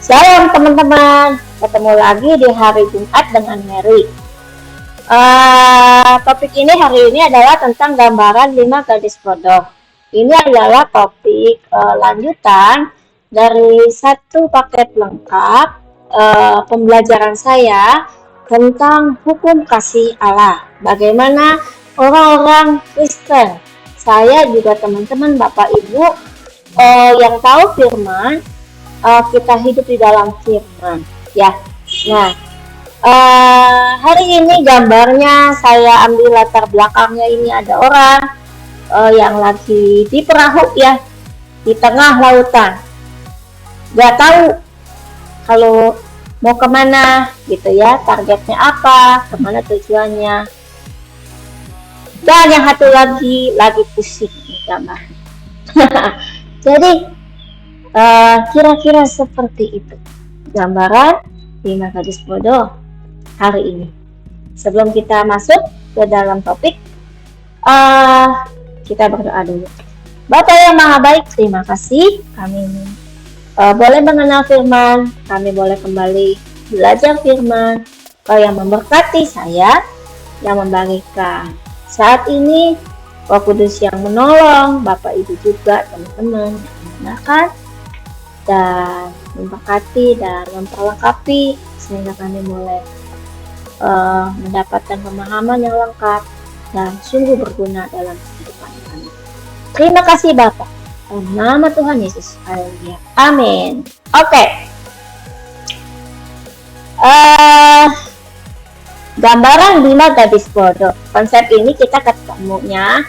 Shalom teman-teman, ketemu lagi di hari Jumat dengan Mary. Topik ini hari ini adalah tentang gambaran 5 gadis bodoh. Ini adalah topik lanjutan dari satu paket lengkap pembelajaran saya tentang hukum kasih Allah. Bagaimana orang-orang Kristen, saya juga teman-teman Bapak Ibu yang tahu firman, kita hidup di dalam firman ya. Nah, hari ini gambarnya saya ambil latar belakangnya, ini ada orang yang lagi di perahu ya, di tengah lautan, gak tahu kalau mau kemana gitu ya, targetnya apa, kemana tujuannya. Dan yang satu lagi pusing nih gambar. Jadi kira-kira seperti itu gambaran 5 gadis bodoh hari ini. Sebelum kita masuk ke dalam topik, kita berdoa dulu. Bapa yang Maha Baik, terima kasih kami boleh mengenal firman, kami boleh kembali belajar firman. Kau yang memberkati saya, yang membagikan saat ini, Roh Kudus yang menolong, Bapak Ibu juga teman-teman yang mendengarkan dan memberkati dan memperlengkapi sehingga kami boleh mendapatkan pemahaman yang lengkap dan sungguh berguna dalam kehidupan kami. Terima kasih Bapak, dalam nama Tuhan Yesus. Haleluya. Amin. Oke. Gambaran 5 gadis bodoh. Konsep ini kita ketemunya,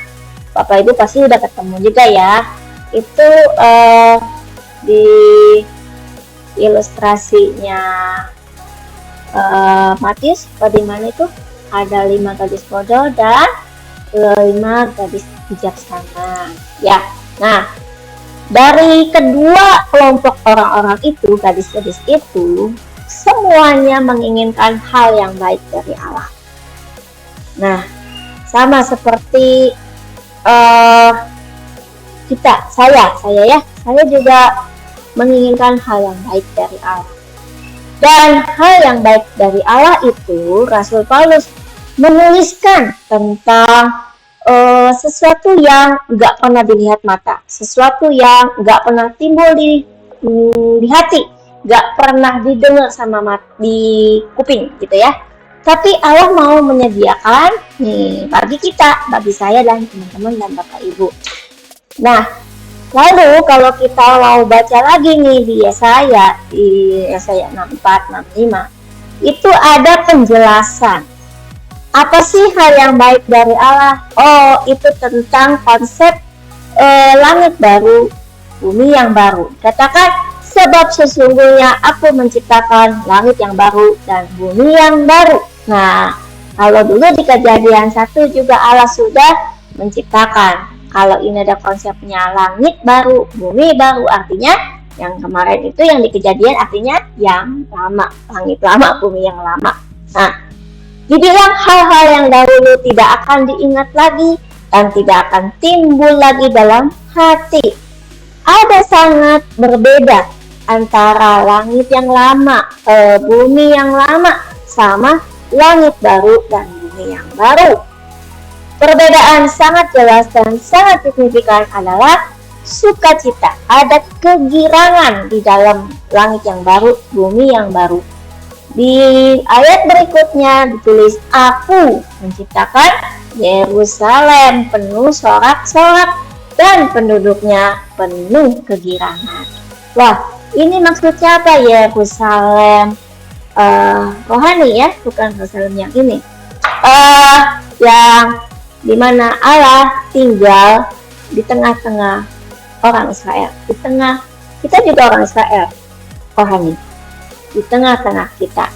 Bapak Ibu pasti udah ketemu juga ya. Itu di ilustrasinya Matius, di mana itu ada 5 gadis bodoh dan 5 gadis bijaksana ya. Nah, dari kedua kelompok orang-orang itu, gadis-gadis itu semuanya menginginkan hal yang baik dari Allah. Nah, sama seperti saya juga menginginkan hal yang baik dari Allah. Dan hal yang baik dari Allah itu, Rasul Paulus menuliskan tentang sesuatu yang gak pernah dilihat mata, sesuatu yang gak pernah timbul di hati, gak pernah didengar sama di kuping gitu ya. Tapi Allah mau menyediakan nih bagi kita, bagi saya dan teman-teman dan Bapak Ibu. Nah, lalu kalau kita mau baca lagi nih di Yesaya 64, 65, itu ada penjelasan. Apa sih hal yang baik dari Allah? Oh, itu tentang konsep langit baru, bumi yang baru. Katakan, sebab sesungguhnya aku menciptakan langit yang baru dan bumi yang baru. Nah, kalau dulu di Kejadian 1 juga Allah sudah menciptakan. Kalau ini ada konsepnya langit baru, bumi baru, artinya yang kemarin itu yang di Kejadian artinya yang lama, langit lama, bumi yang lama. Nah, dibilang hal-hal yang dahulu tidak akan diingat lagi dan tidak akan timbul lagi dalam hati. Ada sangat berbeda antara langit yang lama, bumi yang lama, sama langit baru dan bumi yang baru. Perbedaan sangat jelas dan sangat signifikan adalah sukacita. Ada kegirangan di dalam langit yang baru, bumi yang baru. Di ayat berikutnya ditulis, aku menciptakan Yerusalem penuh sorak-sorak dan penduduknya penuh kegirangan. Wah, ini maksudnya apa? Yerusalem rohani ya, bukan Yerusalem yang ini. Yang dimana Allah tinggal di tengah-tengah orang Israel. Di tengah, kita juga orang Israel rohani, di tengah-tengah kita.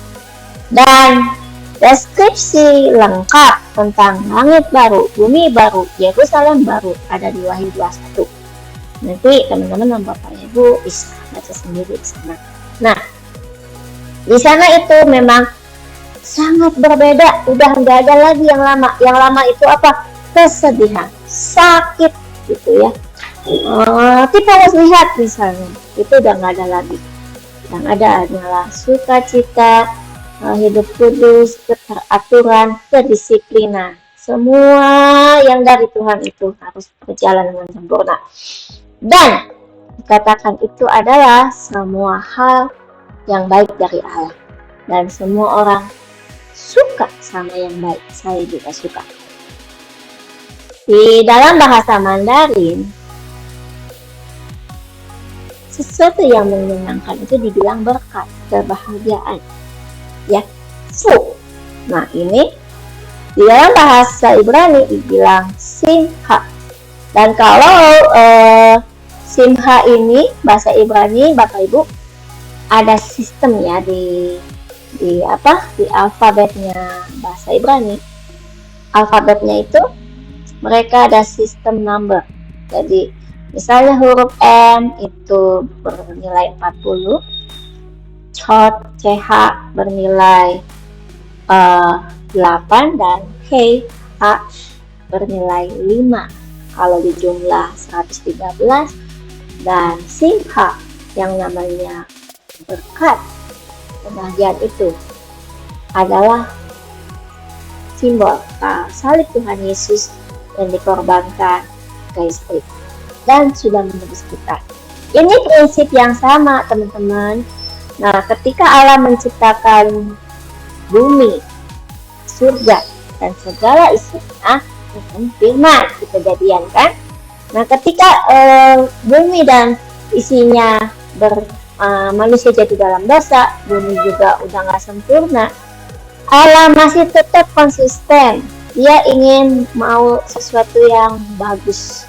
Dan deskripsi lengkap tentang langit baru, bumi baru, Yerusalem baru ada di Wahyu 21. Nanti teman-teman dan Bapak Ibu bisa baca sendiri di sana. Nah, di sana itu memang sangat berbeda, udah nggak ada lagi yang lama. Yang lama itu apa? Kesedihan, sakit gitu ya. Kita harus lihat misalnya, itu udah nggak ada lagi. Yang ada adalah sukacita, hidup kudus, keteraturan, kedisiplinan. Semua yang dari Tuhan itu harus berjalan dengan sempurna. Dan dikatakan itu adalah semua hal yang baik dari Allah. Dan semua orang suka sama yang baik. Saya juga suka. Di dalam bahasa Mandarin, sesuatu yang menyenangkan itu dibilang berkat, kebahagiaan. Ya, fu. Nah, ini di dalam bahasa Ibrani dibilang simha. Dan kalau simha ini bahasa Ibrani, Bapak Ibu, ada sistem ya di alfabetnya bahasa Ibrani. Alfabetnya itu mereka ada sistem number. Jadi misalnya huruf M itu bernilai 40, CH bernilai 8, dan H bernilai 5 kalau di jumlah 113. Dan simha yang namanya berkat, kebahagiaan itu adalah simbol salib Tuhan Yesus yang dikorbankan ke istri dan sudah menebus kita. Ini prinsip yang sama, teman-teman. Nah, ketika Allah menciptakan bumi, surga, dan segala isinya dengan firman, kejadian kan? Nah, ketika bumi dan isinya manusia jatuh dalam dosa, bumi juga udah gak sempurna, Allah masih tetap konsisten. Dia ingin mau sesuatu yang bagus,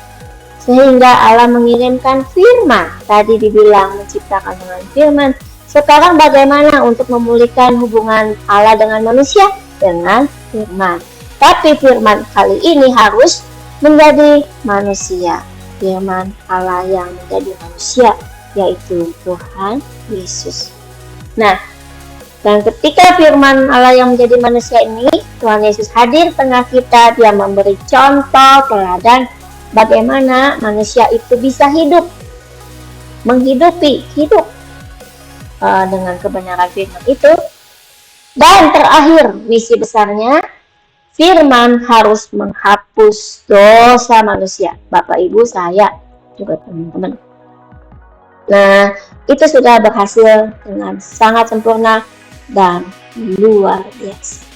sehingga Allah mengirimkan firman. Tadi dibilang menciptakan dengan firman. Sekarang bagaimana untuk memulihkan hubungan Allah dengan manusia? Dengan firman. Tapi firman kali ini harus menjadi manusia. Firman Allah yang menjadi manusia, yaitu Tuhan Yesus. Nah, dan ketika firman Allah yang menjadi manusia ini, Tuhan Yesus hadir tengah kita. Dia memberi contoh, teladan bagaimana manusia itu bisa hidup, hidup dengan kebenaran firman itu. Dan terakhir, misi besarnya, firman harus menghapus dosa manusia. Bapak, Ibu, saya juga teman-teman. Nah, itu sudah berhasil dengan sangat sempurna dan luar biasa.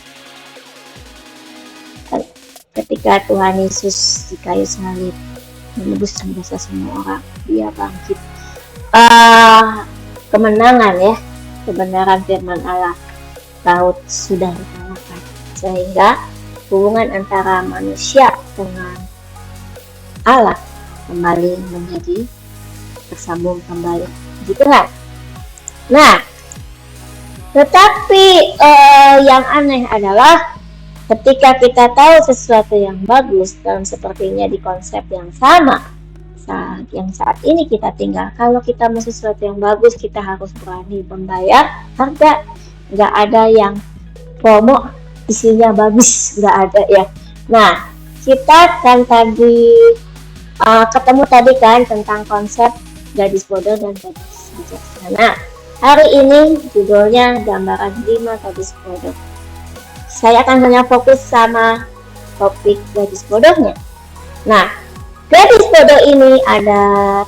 Ketika Tuhan Yesus di kayu salib menebus dosa semua orang, dia bangkit. Kemenangan ya, kebenaran firman Allah, laut sudah dikalahkan, sehingga hubungan antara manusia dengan Allah kembali menjadi tersambung kembali, gitu kan? Nah, tetapi yang aneh adalah ketika kita tahu sesuatu yang bagus dan sepertinya di konsep yang sama yang saat ini kita tinggal, kalau kita mau sesuatu yang bagus, kita harus berani membayar harga. Nggak ada yang promo isinya bagus, nggak ada ya. Nah, kita kan tadi ketemu tadi kan tentang konsep gadis bodoh dan gadis bijaksana. Hari ini judulnya gambaran 5 gadis bodoh. Saya akan hanya fokus sama topik gadis bodohnya. Nah, gadis bodoh ini ada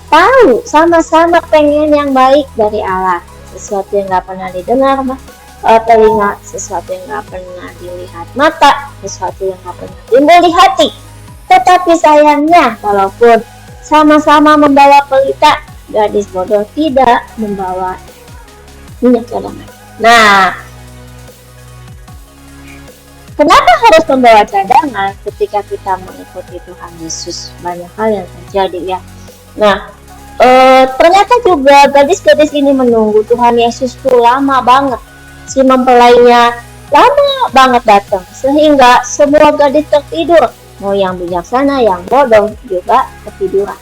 tahu sama-sama pengen yang baik dari Allah, sesuatu yang gak pernah didengar telinga, sesuatu yang gak pernah dilihat mata, sesuatu yang gak pernah timbul di hati. Tetapi sayangnya, walaupun sama-sama membawa pelita, gadis bodoh tidak membawa minyak cadangan. Nah, kenapa harus membawa cadangan ketika kita mengikuti Tuhan Yesus? Banyak hal yang terjadi ya. Nah, ternyata juga gadis-gadis ini menunggu Tuhan Yesus tuh lama banget. Si mempelainya lama banget datang, sehingga semua gadis tertidur. Mau yang bijaksana, yang bodoh juga ketiduran.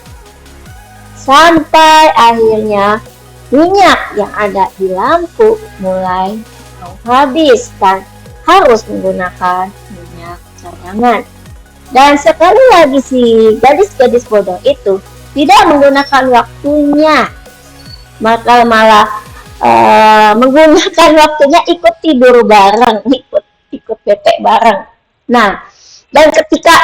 Sampai akhirnya minyak yang ada di lampu mulai habis dan harus menggunakan minyak cadangan. Dan sekali lagi si gadis-gadis bodoh itu tidak menggunakan waktunya, maka malah menggunakan waktunya ikut tidur bareng, ikut bete bareng. Nah, dan ketika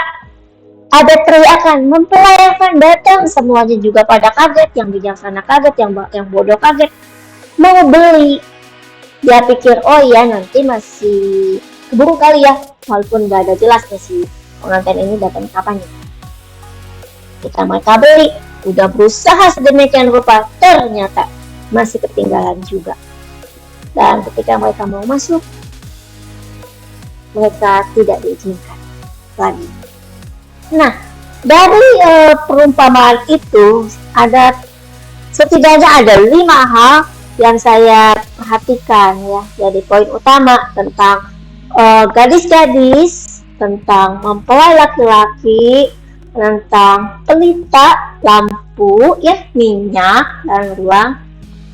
ada teriakan mempelai akan datang, semuanya juga pada kaget, yang bijaksana kaget, yang bodoh kaget, mau beli. Dia pikir, oh iya nanti masih keburu kali ya, walaupun gak ada jelasnya si pengantin ini datang kapan ya. Kita mereka beli, udah berusaha sedemikian rupa, ternyata masih ketinggalan juga. Dan ketika mereka mau masuk, mereka tidak diizinkan lagi. Nah, dari perumpamaan itu setidaknya ada 5 hal yang saya perhatikan ya. Jadi poin utama tentang gadis-gadis, tentang mempelai laki-laki, tentang pelita, lampu, ya, minyak, dan ruang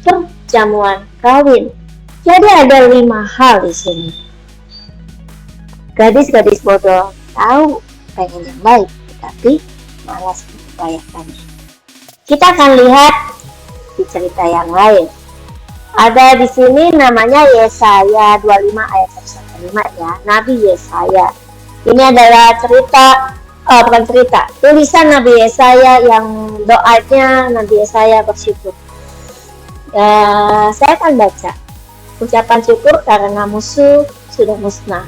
perjamuan kawin. Jadi ada 5 hal di sini. Gadis-gadis bodoh tahu pengen yang baik, tapi malas mengupayakannya. Kita akan lihat di cerita yang lain. Ada di sini namanya Yesaya 25 ayat 1-5 ya, Nabi Yesaya. Ini adalah tulisan Nabi Yesaya yang doanya Nabi Yesaya bersyukur. Saya akan baca ucapan syukur karena musuh sudah musnah.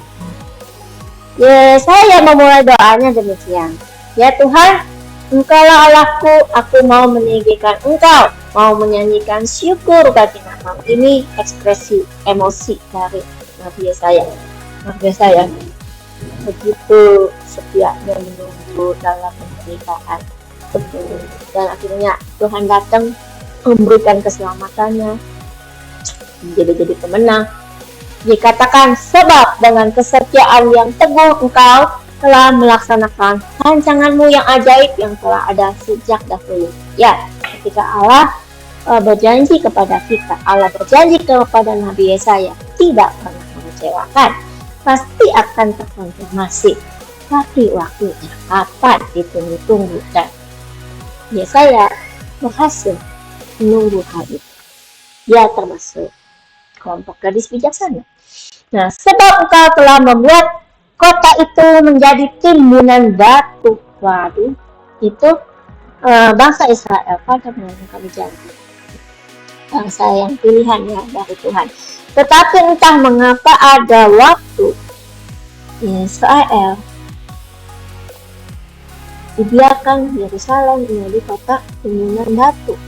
Yesaya memulai doanya demikian. Ya Tuhan, Engkaulah Allahku, aku mau meninggikan Engkau, mau menyanyikan syukur bagi nama. Ini ekspresi emosi dari Nabi Yesaya. Nabi Yesaya begitu setianya menunggu dalam penderitaan, dan akhirnya Tuhan datang memberikan keselamatannya, jadi pemenang. Dikatakan, sebab dengan kesetiaan yang teguh Engkau telah melaksanakan rancanganmu yang ajaib yang telah ada sejak dahulu. Ya, ketika Allah berjanji kepada kita, Allah berjanji kepada Nabi Yesaya, tidak pernah mengecewakan, pasti akan terkonfirmasi. Tapi waktunya kapan ditunggu-tunggu, dan Yesaya berhasil menunggu hal itu. Dia termasuk kelompok gadis bijaksana. Nah, sebab Engkau telah membuat kota itu menjadi timbunan batu. Waduh, itu bangsa Israel pada menangkap janji. Bangsa yang pilihan ya dari Tuhan. Tetapi entah mengapa ada waktu Israel dibiarkan Yerusalem menjadi kota timbunan batu.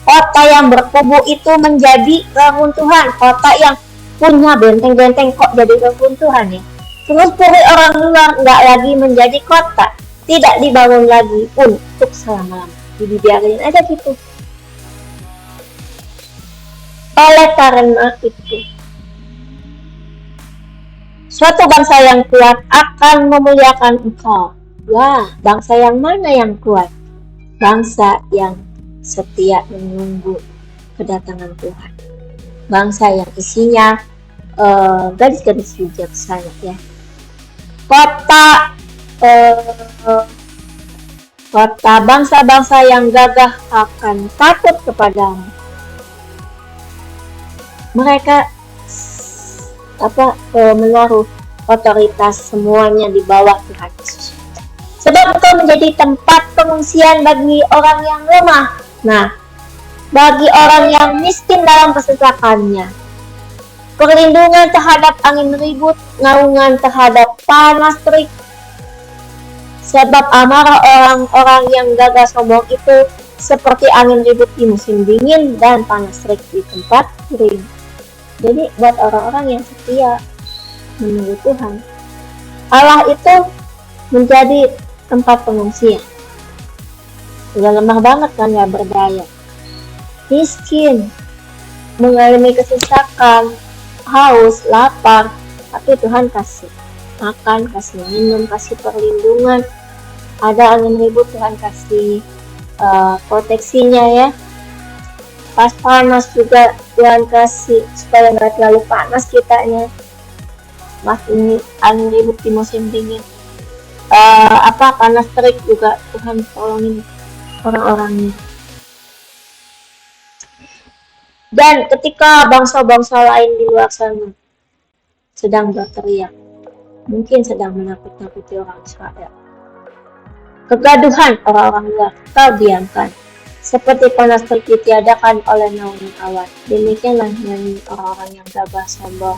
Kota yang berkubu itu menjadi reruntuhan. Kota yang punya benteng-benteng kok jadi reruntuhan ya. Terus dari orang luar nggak lagi menjadi kota, tidak dibangun lagi untuk selama-lamanya. Dibiarin aja gitu. Oleh karena itu, suatu bangsa yang kuat akan memuliakan Engkau. Wah, bangsa yang mana yang kuat? Bangsa yang setia menunggu kedatangan Tuhan. Bangsa yang isinya gadis-gadis bijaksana ya. Kota bangsa-bangsa yang gagah akan takut kepadamu. Mereka menaruh otoritas semuanya di bawah Tuhan Yesus. Sebab Engkau menjadi tempat pengungsian bagi orang yang lemah. Nah, bagi orang yang miskin dalam kesesakannya. Perlindungan terhadap angin ribut, naungan terhadap panas terik. Sebab amarah orang-orang yang gagah sombong itu seperti angin ribut di musim dingin dan panas terik di tempat kering. Jadi buat orang-orang yang setia menunggu Tuhan, Allah itu menjadi tempat pengungsian. Udah lemah banget kan, gak berdaya, miskin, mengalami kesesakan, haus, lapar, tapi Tuhan kasih makan, kasih minum, kasih perlindungan. Ada angin ribut, Tuhan kasih proteksinya ya. Pas panas juga Tuhan kasih supaya nggak terlalu panas kitanya. Mas ini angin ribut di musim dingin, panas terik juga Tuhan tolongin orang-orangnya. Dan ketika bangsa-bangsa lain di luar sana sedang berteriak, mungkin sedang menakut-nakuti orang Israel, kegaduhan orang-orang luar kau diamkan. Seperti panas terik ditiadakan oleh naungan awan, demikianlah nyanyi orang-orang yang gagah sombong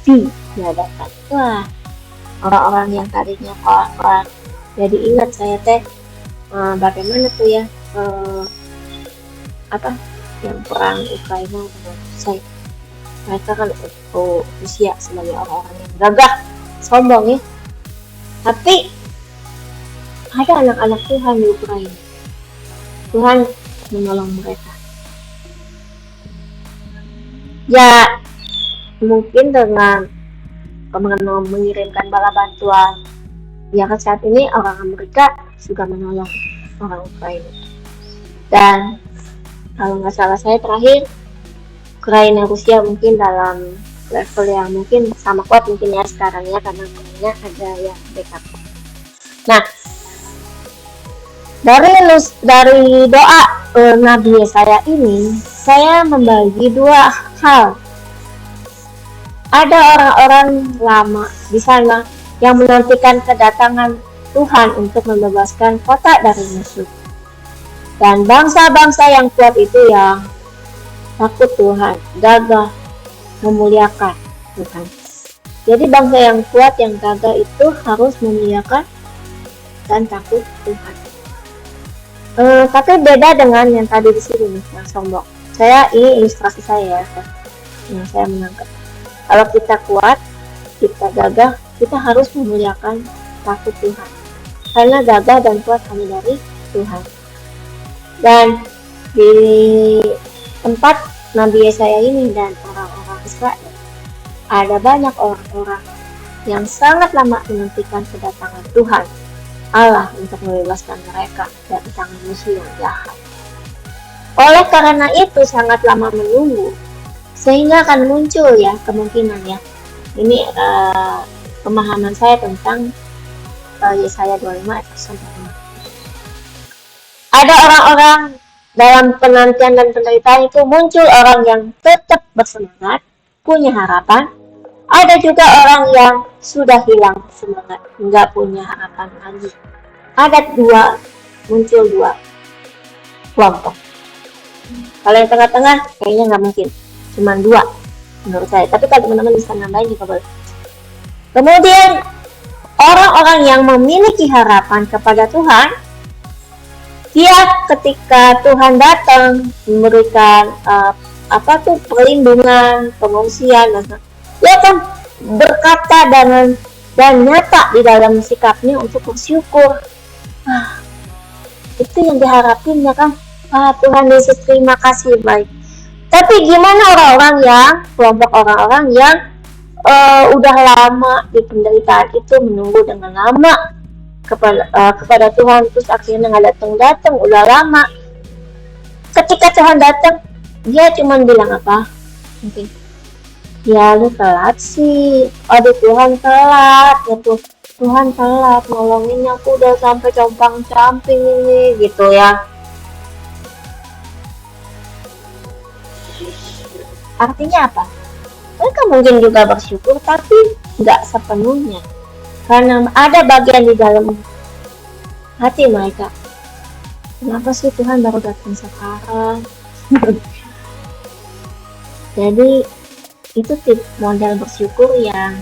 ditiadakan. Wah, orang-orang yang tadinya kalah. Jadi ingat saya teh bagaimana tuh ya apa yang perang Ukraina dengan saya. Mereka kan Rusia sebagai orang-orang yang gagah sombong ya. Tapi ada anak-anak Tuhan di Ukraina. Tuhan menolong mereka. Ya, mungkin dengan mengirimkan bala bantuan. Ya kan saat ini orang Amerika juga menolong orang Ukraina. Dan kalau nggak salah saya terakhir, Ukraina Rusia mungkin dalam level yang mungkin sama kuat mungkin ya sekarang ya, karena namanya ada yang backup. Nah, dari doa Nabi Yesaya ini, saya membagi dua hal. Ada orang-orang lama di sana yang menantikan kedatangan Tuhan untuk membebaskan kota dari musuh. Dan bangsa-bangsa yang kuat itu yang takut Tuhan, gagah, memuliakan Tuhan. Jadi bangsa yang kuat, yang gagah itu harus memuliakan dan takut Tuhan. Tapi beda dengan yang tadi di sini nih, yang sombong. Ini ilustrasi saya ya, yang saya menangkap. Kalau kita kuat, kita gagah, kita harus memuliakan takut Tuhan. Karena gagah dan kuat hanya dari Tuhan. Dan di tempat Nabi Yesaya ini dan orang-orang Israel, ada banyak orang-orang yang sangat lama menantikan kedatangan Tuhan Allah untuk membebaskan mereka dari tangan musuh yang jahat. Oleh karena itu sangat lama menunggu, sehingga akan muncul ya kemungkinan ya. Ini pemahaman saya tentang Yesaya 25 ayat 1-5. Ada orang-orang dalam penantian dan penderitaan itu muncul orang yang tetap bersemangat, punya harapan. Ada juga orang yang sudah hilang semangat, nggak punya harapan lagi. Ada muncul dua kelompok. Kalau yang tengah-tengah kayaknya nggak mungkin, cuma dua menurut saya. Tapi kalau teman-teman bisa nambahin juga boleh. Kemudian orang-orang yang memiliki harapan kepada Tuhan, dia ketika Tuhan datang memberikan perlindungan, pengungsian, dia akan berkata dan nyata di dalam sikapnya untuk bersyukur. Itu yang diharapin ya kan. Tuhan Yesus terima kasih baik. Tapi gimana kelompok orang-orang yang udah lama di penderitaan itu, menunggu dengan lama kepada Tuhan, terus akhirnya nggak datang, udah lama. Ketika Tuhan datang, dia cuma bilang apa? Mungkin ya lu telat sih, aduh Tuhan telat gitu, Tuhan telat nolongin aku, udah sampai compang-camping ini gitu ya. Artinya apa? Mereka mungkin juga bersyukur tapi nggak sepenuhnya, karena ada bagian di dalam hati mereka, kenapa sih Tuhan baru datang sekarang? Jadi itu modal bersyukur yang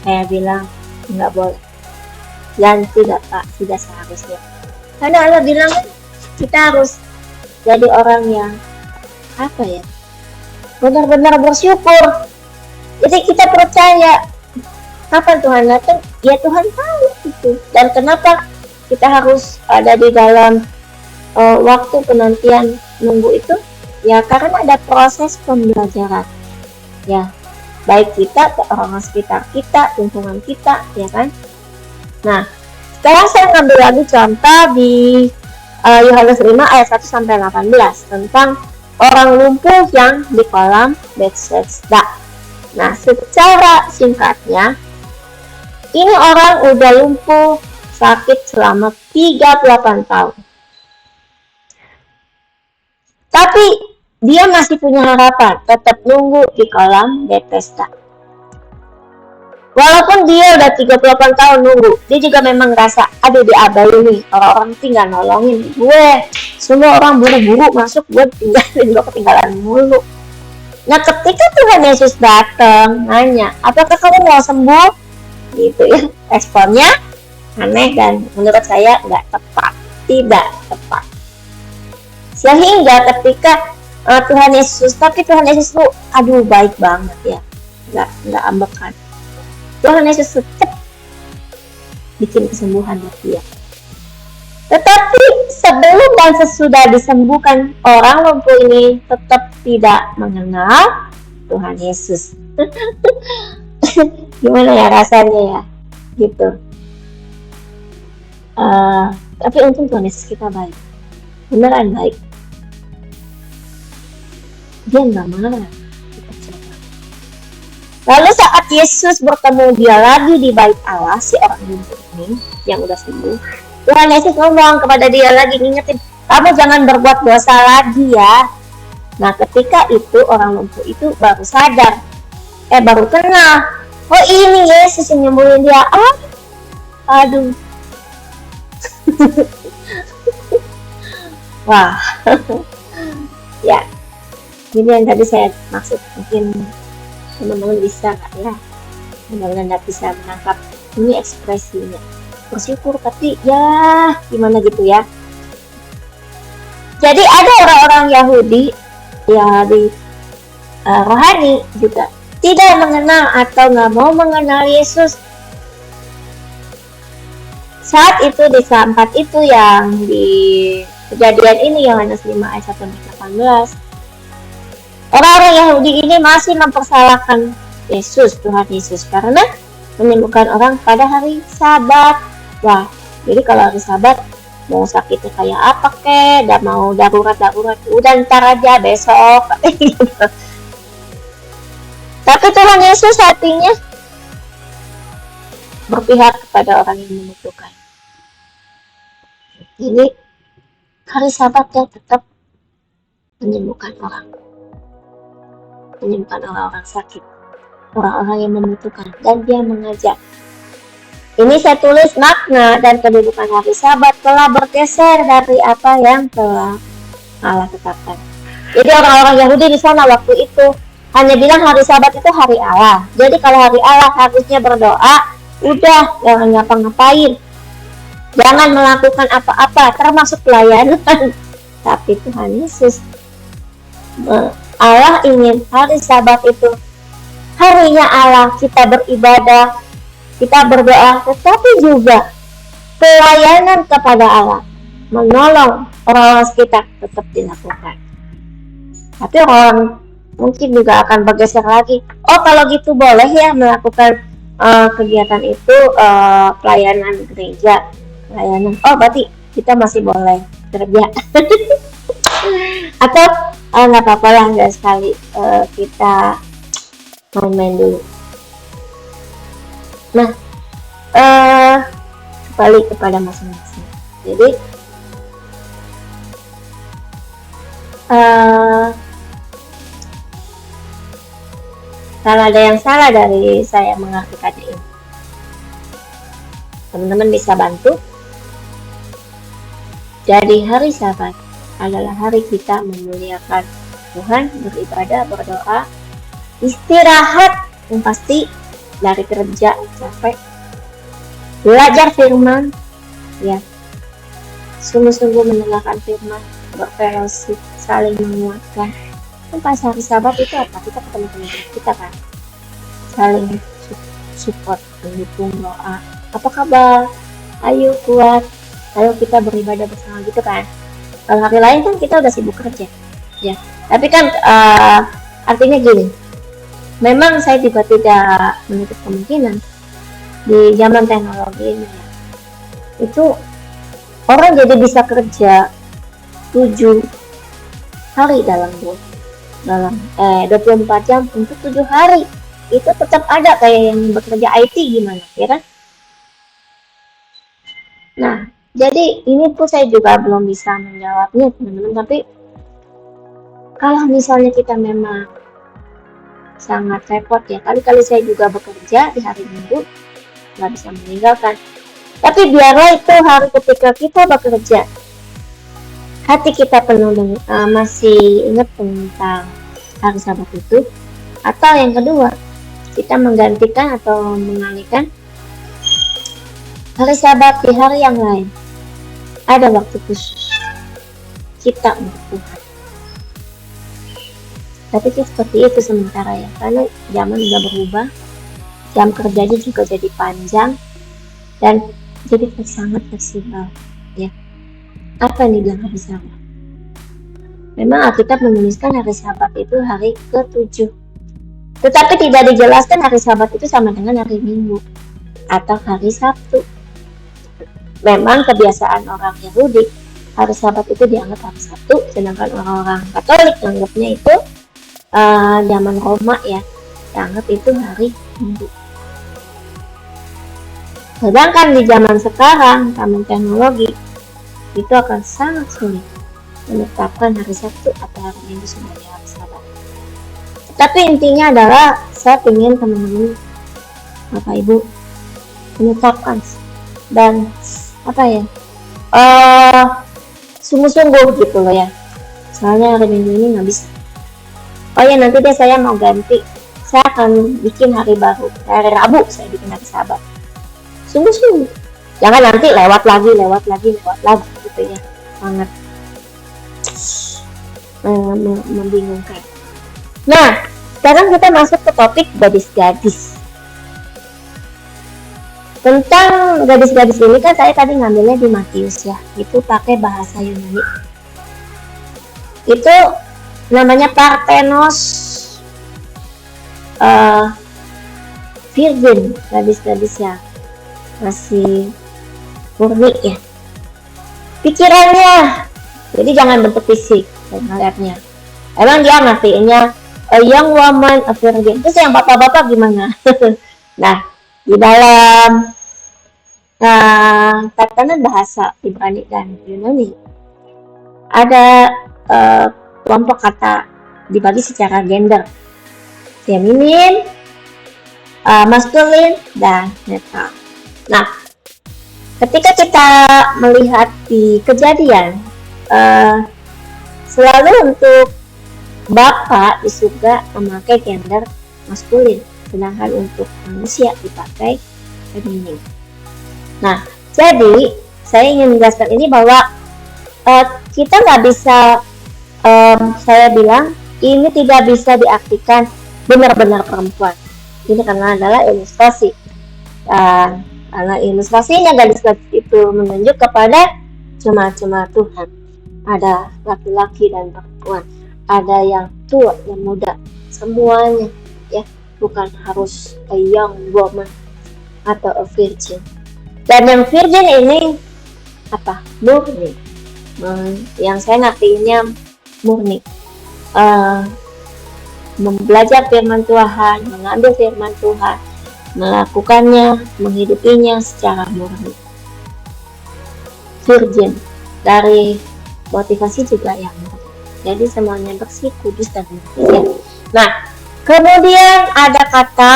saya bilang nggak boleh dan tidak seharusnya. Karena Allah bilang kita harus jadi orang yang benar-benar bersyukur. Jadi kita percaya kapan Tuhan datang, ya Tuhan tahu gitu. Dan kenapa kita harus ada di dalam waktu penantian nunggu itu? Ya karena ada proses pembelajaran. Ya, baik kita, orang sekitar kita, lingkungan kita, ya kan? Nah, sekarang saya ngambil lagi contoh di Yohanes 5 ayat 1-18 tentang orang lumpuh yang di kolam Bethesda. Nah, secara singkatnya, ini orang udah lumpuh sakit selama 38 tahun. Tapi dia masih punya harapan, tetap nunggu di kolam Bethesda. Walaupun dia udah 38 tahun nunggu, dia juga memang ngerasa, aduh diabain nih, orang-orang tinggal nolongin gue. Semua orang buru-buru masuk, gue tinggalin, gue ketinggalan mulu. Nah ketika Tuhan Yesus datang, nanya, apakah kamu mau sembuh? Gitu ya, responnya aneh dan menurut saya nggak tepat, tidak tepat. Sehingga ketika Tuhan Yesus, tapi Tuhan Yesus tuh, aduh baik banget ya, nggak ambekan. Tuhan Yesus tetap bikin kesembuhan buat dia. Tetapi sebelum dan sesudah disembuhkan, orang lumpuh ini tetap tidak mengenal Tuhan Yesus. Gimana ya rasanya ya, gitu. Tapi untung Tuhan Yesus kita baik, beneran baik. Dia nggak marah. Lalu saat Yesus bertemu dia lagi di bait Allah, si orang lumpuh ini yang udah sembuh, Tuhan Yesus ngomong kepada dia lagi, ngingetin, kamu jangan berbuat dosa lagi ya. Nah ketika itu orang lumpuh itu baru sadar, baru kenal, oh ini Yesus yang nyembuhin dia. Aduh. Wah. Ya, ini yang tadi saya maksud, mungkin teman-teman bisa ya, benar-benar bisa menangkap ini ekspresinya, bersyukur tapi ya gimana gitu ya. Jadi ada orang-orang Yahudi ya di rohani juga tidak mengenal atau nggak mau mengenal Yesus. Saat itu di saat 4 itu yang di kejadian ini, Yohanes 5 ayat 1-18, orang-orang Yahudi ini masih mempersalahkan Yesus, Tuhan Yesus, karena menyembuhkan orang pada hari Sabat. Wah, jadi kalau hari Sabat mau sakitnya kayak apa kek, udah mau darurat, udah ntar aja besok. Tapi Tuhan Yesus hatinya berpihak kepada orang yang membutuhkan. Jadi hari Sabat dia tetap menyembuhkan orang-orang sakit, orang-orang yang membutuhkan, dan dia mengajak. Ini saya tulis makna dan kedudukan hari Sabat telah bergeser dari apa yang telah Allah tetapkan. Jadi orang-orang Yahudi di sana waktu itu hanya bilang hari Sabat itu hari Allah. Jadi kalau hari Allah harusnya berdoa, udah jangan ngapa-ngapain, jangan melakukan apa-apa termasuk pelayanan. Tapi Tuhan Yesus, Allah ingin hari Sabat itu harinya Allah, kita beribadah, kita berdoa, tetapi juga pelayanan kepada Allah, menolong orang-orang sekitar tetap dilakukan. Tapi orang mungkin juga akan bergeser lagi, oh kalau gitu boleh ya melakukan kegiatan itu, pelayanan gereja, pelayanan, oh berarti kita masih boleh kerja. Atau nggak apa-apa lah, nggak sekali kita main dulu. Nah, kembali kepada masing-masing. Jadi kalau ada yang salah dari saya mengartikan ini, teman-teman bisa bantu. Jadi hari Sabat adalah hari kita memuliakan Tuhan, beribadah, berdoa, istirahat yang pasti dari kerja capek, belajar firman ya, sungguh-sungguh mendengarkan firman, berfellowship, saling menguatkan. Kan pas hari Sabat itu apa? Kita ketemu teman kita kan, saling support, mendukung, doa, apa kabar, ayo kuat, ayo kita beribadah bersama gitu kan. Kalau hari lain kan kita udah sibuk kerja ya. Tapi kan artinya gini, memang saya juga tidak menutup kemungkinan di zaman teknologi ini ya, itu orang jadi bisa kerja 7 hari dalam 24 jam untuk 7 hari. Itu tetap ada kayak yang bekerja IT gimana ya kan. Nah jadi ini pun saya juga belum bisa menjawabnya teman-teman, tapi Kalau misalnya kita memang sangat repot ya, kali-kali saya juga bekerja di hari Minggu, nggak bisa meninggalkan. Tapi biarlah itu hari ketika kita bekerja, hati kita penuh dengan masih ingat tentang hari Sabat itu. Atau yang kedua, kita menggantikan atau mengalihkan hari Sabat di hari yang lain. Ada waktu khusus kita untuk Tuhan. Tapi seperti itu sementara ya, karena zaman sudah berubah, jam kerjanya juga jadi panjang dan jadi sangat fleksibel ya. Apa yang dibilang hari Sabat? Memang Alkitab menuliskan hari Sabat itu hari ke-7, tetapi tidak dijelaskan hari Sabat itu sama dengan hari Minggu atau hari Sabtu. Memang kebiasaan orang Yahudi, hari Sabat itu dianggap hari Sabtu, sedangkan orang-orang Katolik menganggapnya itu zaman Roma ya, dianggap itu hari Minggu. Sedangkan di zaman sekarang, zaman teknologi, itu akan sangat sulit menetapkan hari Sabtu atau hari Minggu sebagai hari Sabat. Tapi intinya adalah saya ingin teman-teman, Bapak Ibu, menetapkan dan sungguh-sungguh gitu loh ya. Soalnya hari Minggu ini nggak bisa. Oh ya, nanti deh saya mau ganti. Saya akan bikin hari baru. Hari Rabu saya bikin hari Sabat. Sungguh-sungguh. Jangan nanti lewat lagi gitu ya. Sangat membingungkan. Nah, sekarang kita masuk ke topik gadis-gadis. Tentang gadis-gadis ini kan saya tadi ngambilnya di Matius ya. Itu pakai bahasa Yunani. Itu namanya Parthenos virgin, gadis-gadis yang masih murni ya pikirannya, jadi jangan bentuk fisik dan melihatnya. Emang dia ngertiinnya a young woman, a virgin. Terus yang bapak-bapak gimana? Nah, di dalam tatanan bahasa Ibrani dan Yunani ada kelompok kata dibagi secara gender, feminin, maskulin, dan netral. Nah, ketika kita melihat di Kejadian, selalu untuk bapak di surga memakai gender maskulin, sedangkan untuk manusia dipakai feminin. Nah, jadi saya ingin menjelaskan ini bahwa kita nggak bisa, saya bilang ini tidak bisa diartikan benar-benar perempuan. Ini karena adalah ilustrasi. Karena ilustrasinya gadis-gadis itu menunjuk kepada jemaat-jemaat Tuhan. Ada laki-laki dan perempuan, ada yang tua dan muda, semuanya ya, bukan harus a young woman atau a virgin. Dan yang virgin ini apa? Murni. Yang saya ngertiinnya murni. Belajar firman Tuhan, mengambil firman Tuhan, melakukannya, menghidupinya secara murni. Virgin, dari motivasi juga yang murni. Jadi semuanya bersih, kudus, dan murni ya. Nah, kemudian ada kata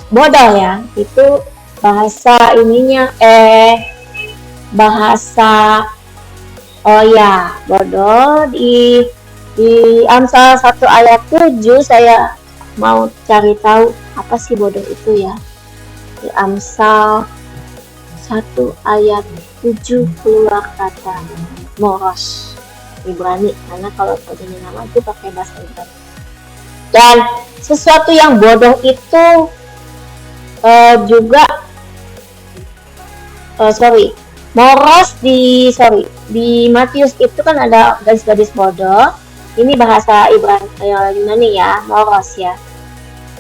bodoh ya, itu bahasa ininya bahasa bodoh di Amsal 1 ayat 7. Saya mau cari tahu apa sih bodoh itu ya. Di Amsal 1 ayat 7 keluar kata moros Ibrani, karena kalau tadinya nama itu pakai bahasa Ibrani. Dan sesuatu yang bodoh itu juga moros di Matius itu kan ada gadis-gadis bodoh. Ini bahasa Ibrani Yunani ya, moros ya,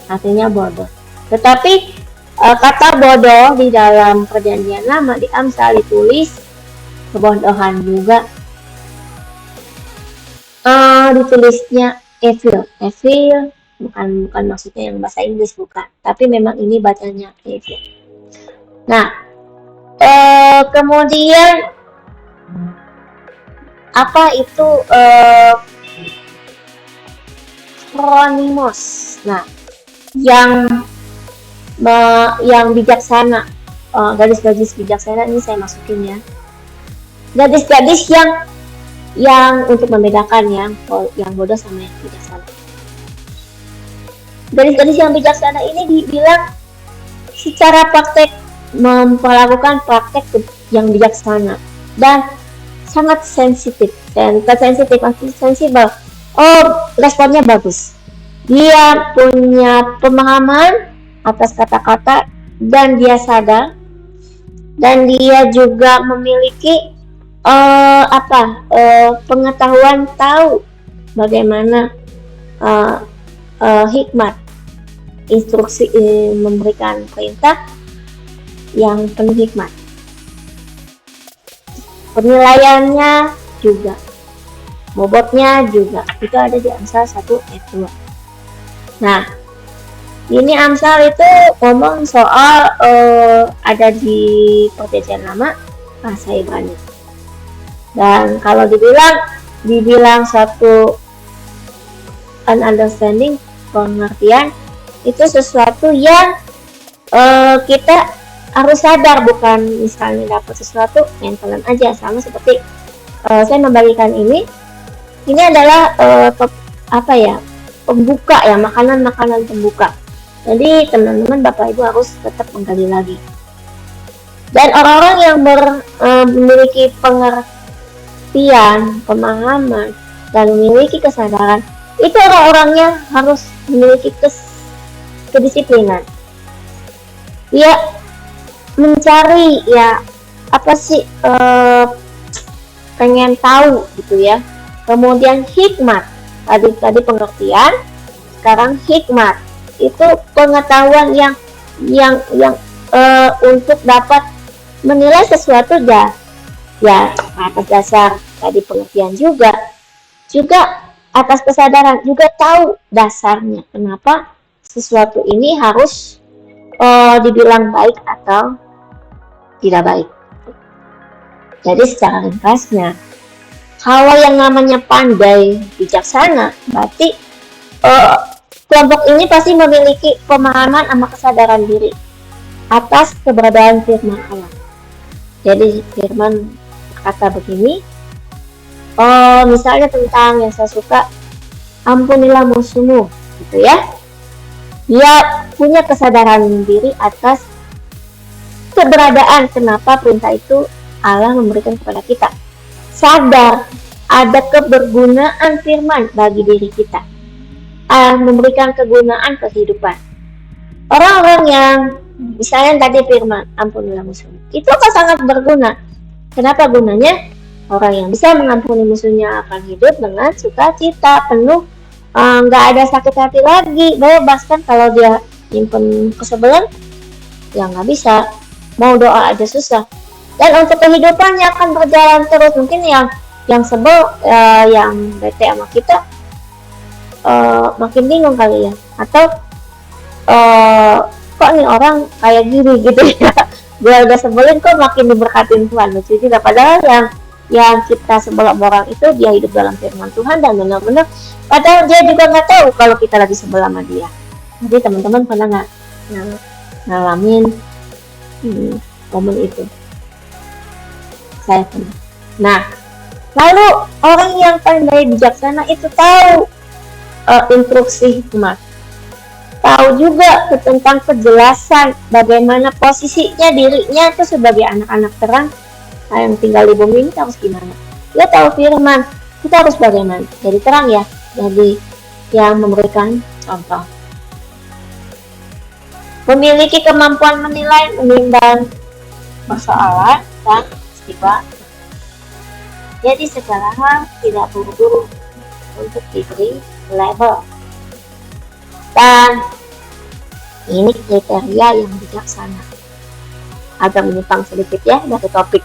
artinya bodoh. Tetapi kata bodoh di dalam Perjanjian Lama di Amsal ditulis kebodohan juga. Ditulisnya evil bukan maksudnya yang bahasa Inggris, bukan, tapi memang ini bacanya evil. Nah, kemudian apa itu Hieronymus. Nah, yang bijaksana, gadis-gadis bijaksana ini saya masukin ya. Gadis-gadis yang untuk membedakan yang bodoh sama yang bijaksana. Gadis-gadis yang bijaksana ini dibilang secara praktek memperlakukan praktek yang bijaksana dan sangat sensitif, dan sensitif masih sensibel. Responnya bagus. Dia punya pemahaman atas kata-kata dan dia sadar, dan dia juga memiliki pengetahuan, tahu bagaimana hikmat instruksi, memberikan perintah yang penuh hikmat. Penilaiannya juga, bobotnya juga, itu ada di Amsal 1 ayat 2. Nah, ini Amsal itu ngomong soal ada di Perjanjian Lama, bahasa Ibrani. Dan kalau dibilang satu understanding, pengertian, itu sesuatu yang kita harus sadar, bukan misalnya dapat sesuatu yang telan aja. Sama seperti saya membagikan ini adalah pembuka ya, makanan pembuka. Jadi teman-teman, Bapak Ibu harus tetap menggali lagi. Dan orang-orang yang memiliki pengertian, pemahaman, dan memiliki kesadaran, itu orang-orangnya harus memiliki kedisiplinan. Dia mencari apa sih, pengen tahu gitu ya. Kemudian hikmat, tadi pengertian, sekarang hikmat, itu pengetahuan yang untuk dapat menilai sesuatu ya atas dasar tadi pengertian, juga atas kesadaran, juga tahu dasarnya kenapa sesuatu ini harus dibilang baik atau tidak baik. Jadi secara ringkasnya, kalau yang namanya pandai, bijaksana, berarti kelompok ini pasti memiliki pemahaman sama kesadaran diri atas keberadaan firman Allah. Jadi firman kata begini, misalnya tentang yang saya suka, ampunilah musuhmu, gitu ya. Dia punya kesadaran diri atas keberadaan kenapa perintah itu Allah memberikan kepada kita. Sadar ada kebergunaan firman bagi diri kita, memberikan kegunaan kehidupan. Orang-orang yang misalnya tadi firman ampunilah musuhmu, itu akan sangat berguna. Kenapa gunanya? Orang yang bisa mengampuni musuhnya akan hidup dengan sukacita penuh, nggak ada sakit hati lagi, bebas kan. Kalau dia nyimpen kesebelan, ya nggak bisa, mau doa aja susah. Dan untuk kehidupannya akan berjalan terus. Mungkin yang sebel, yang bete sama kita, makin bingung kali ya, atau kok nih orang kayak gini gitu ya. Gue udah sebelin kok makin diberkatin Tuhan, lucu juga. Padahal yang kita sebel orang itu dia hidup dalam firman Tuhan dan benar-benar, padahal dia juga nggak tahu kalau kita lagi sebel sama dia. Jadi teman-teman pernah nggak ngalamin momen itu? Saya pernah. Nah, lalu orang yang pandai bijaksana itu tahu instruksi hikmat, tahu juga tentang kejelasan bagaimana posisinya dirinya itu sebagai anak-anak terang yang tinggal di bumi ini harus gimana. Dia tahu firman, kita harus bagaimana jadi terang ya, jadi yang memberikan contoh. Memiliki kemampuan menilai, menimbang persoalan dan peristiwa. Jadi segala hal tidak buru-buru untuk diberi label. Dan ini kriteria yang bijaksana. Agak menyimpang sedikit ya dari topik.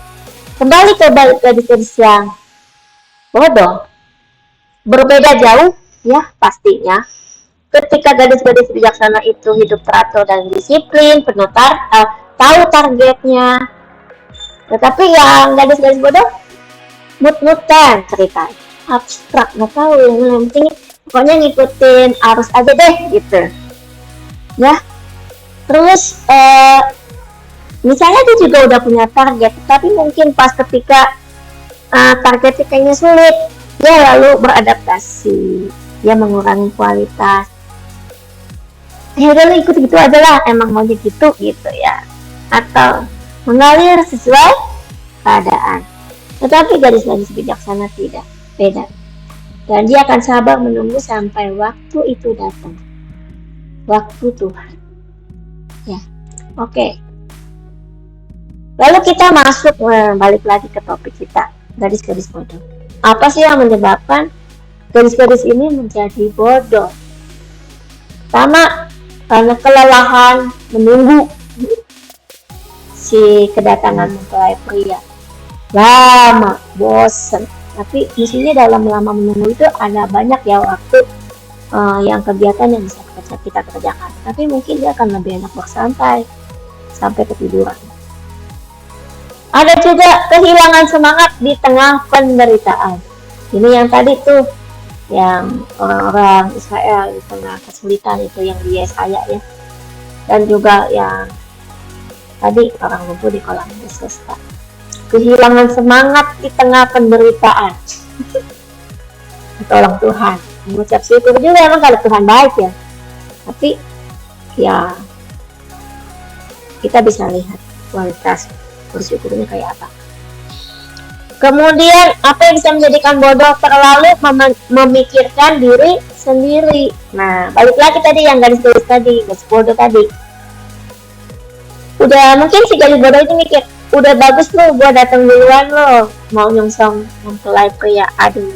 Kembali ke gadis-gadis yang bodoh. Berbeda jauh ya pastinya. Ketika gadis-gadis bijaksana itu hidup teratur dan disiplin, penuh tahu targetnya. Tetapi yang gadis-gadis bodoh mut-mutan cerita abstrak, nggak tahu yang penting pokoknya ngikutin arus aja deh gitu ya. Terus misalnya dia juga udah punya target, tapi mungkin pas ketika targetnya kayaknya sulit, dia lalu beradaptasi, dia mengurangi kualitas. Ya udah lu ikut gitu aja lah, emang maunya gitu ya. Atau mengalir sesuai keadaan. Tetapi gadis-gadis bijaksana tidak, beda. Dan dia akan sabar menunggu sampai waktu itu datang. Waktu Tuhan. Ya, oke. Lalu kita masuk, balik lagi ke topik kita, gadis-gadis bodoh. Apa sih yang menyebabkan gadis-gadis ini menjadi bodoh? Pertama, karena kelelahan menunggu si kedatangan mempelai pria. Lama, bosen. Tapi mestinya dalam lama menunggu itu ada banyak ya waktu yang kegiatan yang bisa kita kerjakan. Tapi mungkin dia akan lebih enak bersantai sampai ketiduran. Ada juga kehilangan semangat di tengah penderitaan. Ini yang tadi tuh, yang orang-orang Israel di tengah kesulitan itu yang di Yesaya ya. Dan juga yang tadi orang lumpuh di kolam Bethesda. Kehilangan semangat di tengah penderitaan. Tolong Tuhan. Mengucap syukur juga emang kalau Tuhan baik ya. Tapi ya kita bisa lihat kualitas bersyukurnya kayak apa. Kemudian apa yang bisa menjadikan bodoh? Terlalu memikirkan diri sendiri. Nah, balik lagi tadi yang gadis-gadis tadi, gadis bodoh tadi. Udah mungkin si gadis bodoh itu mikir, udah bagus loh, gua datang duluan loh, mau nyongsong mempelai pria, aduh.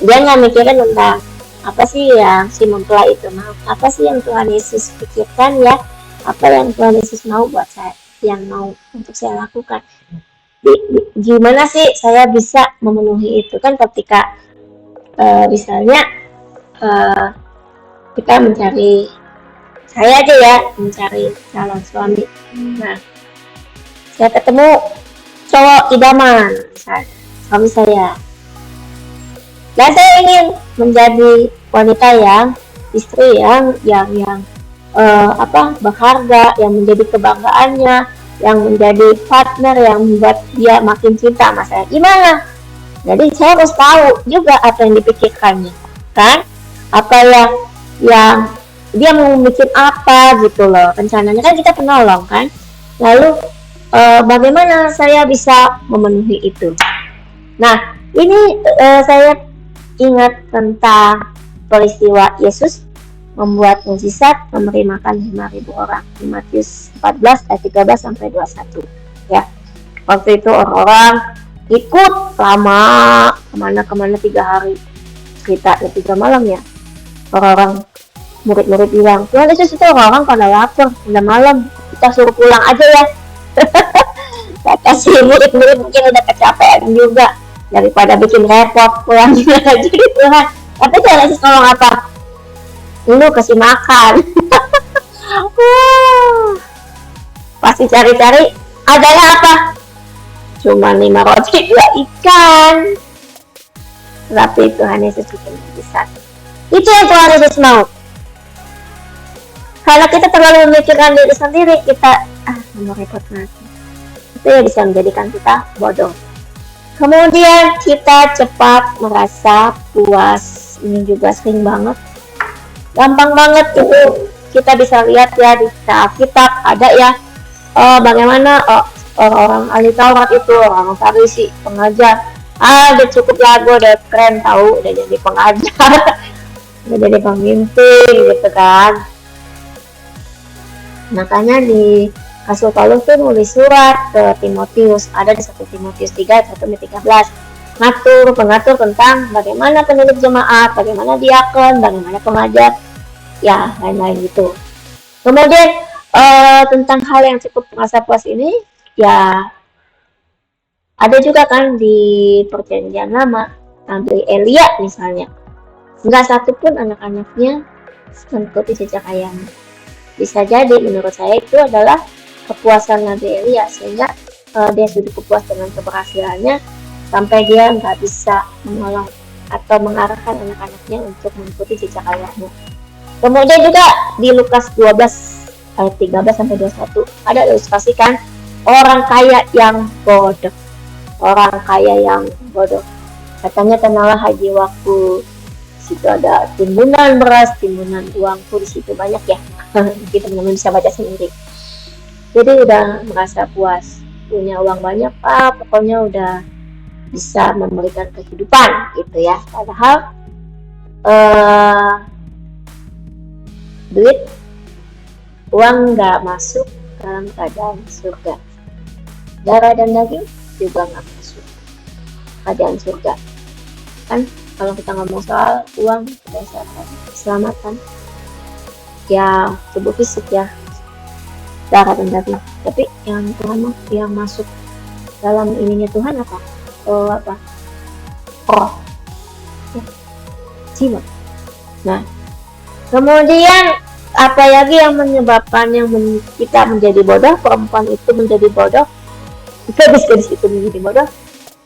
Dia nggak mikirin tentang apa sih yang si mempelai itu mau, apa sih yang Tuhan Yesus pikirkan ya, apa yang Tuhan Yesus mau buat saya, yang mau untuk saya lakukan. Gimana sih saya bisa memenuhi itu kan? Ketika misalnya kita mencari, saya aja ya, mencari calon suami. Nah, saya ketemu cowok idaman, misalnya suami saya. Dan saya ingin menjadi wanita yang istri yang berharga, yang menjadi kebanggaannya, yang menjadi partner yang membuat dia makin cinta sama saya. Gimana? Jadi saya harus tahu juga apa yang dipikirkannya, kan? Apa yang dia mau bikin apa gitu loh. Rencananya kan kita penolong kan. Lalu bagaimana saya bisa memenuhi itu? Nah, ini saya ingat tentang peristiwa Yesus membuat mukjizat memberi makan 5.000 orang di Matius 14 ayat 13 sampai 21 ya. Waktu itu orang-orang ikut lama, kemana 3 hari, ceritanya 3 malam ya. Orang-orang murid-murid bilang, Tuhan Yesus itu orang-orang pada lapar, udah malam, kita suruh pulang aja ya. Kata si murid-murid mungkin udah kecapean juga, daripada bikin repot, pulangin aja Tuhan. Tapi Tuhan Yesus ngomong apa? Lu kasih makan. Pasti cari-cari, adanya apa? Cuma 5 roti 2 ikan. Tapi Tuhan Yesus bikin mukjizat. Itu yang Tuhan Yesus mau. Kalau kita terlalu memikirkan diri sendiri, kita mau repot nanti. Itu yang bisa menjadikan kita bodoh. Kemudian kita cepat merasa puas. Ini juga sering banget. Gampang banget itu kita bisa lihat ya di Alkitab ada ya bagaimana orang ahli Taurat itu, orang Farisi, pengajar. Udah cukup lah, gue udah keren tahu, udah jadi pengajar, udah jadi pemimpin gitu kan. Makanya di Rasul Paulus tuh nulis surat ke Timotius, ada di 1 Timotius 3 ayat 1-13, mengatur tentang bagaimana penyelidik jemaat, bagaimana diakon, bagaimana pengajar, ya lain-lain gitu. Kemudian tentang hal yang cukup merasa puas ini, ya ada juga kan di Perjanjian Lama, Nabi Elia misalnya, nggak satu pun anak-anaknya mengikuti jejak ayahnya. Bisa jadi menurut saya itu adalah kepuasan Nabi Elia, sehingga dia sudah puas dengan keberhasilannya sampai dia nggak bisa menolong atau mengarahkan anak-anaknya untuk mengikuti jejak ayahnya. Kemudian juga di Lukas 12 ayat 13 sampai 21 ada ilustrasikan orang kaya yang bodoh. Orang kaya yang bodoh. Katanya tenalah haji waktu situ ada timbunan beras, timbunan uangku di situ banyak ya. Kita teman-teman bisa baca sendiri. Jadi udah merasa puas, punya uang banyak, pokoknya udah bisa memberikan kehidupan gitu ya. Padahal duit uang nggak masuk dalam keadaan surga, darah dan daging juga nggak masuk keadaan surga kan. Kalau kita ngomong soal uang berdasarkan keselamatan ya tubuh fisik ya, darah dan daging, tapi yang Tuhan yang masuk dalam ininya Tuhan apa? Roh ya, jiwa. Nah kemudian apa lagi yang menyebabkan kita menjadi bodoh, perempuan itu menjadi bodoh, gadis-gadis itu menjadi bodoh?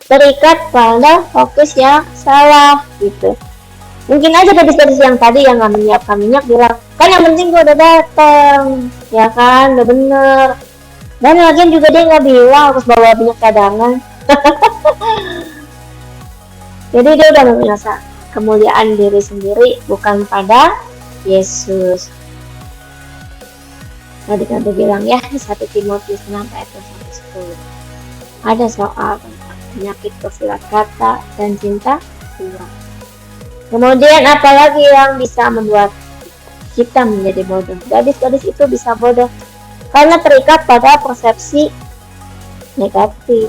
Terikat pada fokus yang salah gitu. Mungkin aja gadis-gadis yang tadi yang nggak menyiapkan minyak bilang, kan yang penting gue udah dateng, ya kan, udah bener. Dan lagian juga dia nggak bilang harus bawa minyak cadangan. Jadi dia udah merasa kemuliaan diri sendiri bukan pada Yesus. Tadi kan bilang ya di 1 Timotius 6 ayat 1-10 ada soal penyakit kesilat kata dan cinta uang. Kemudian apalagi yang bisa membuat kita menjadi bodoh? Gadis-gadis itu bisa bodoh karena terikat pada persepsi negatif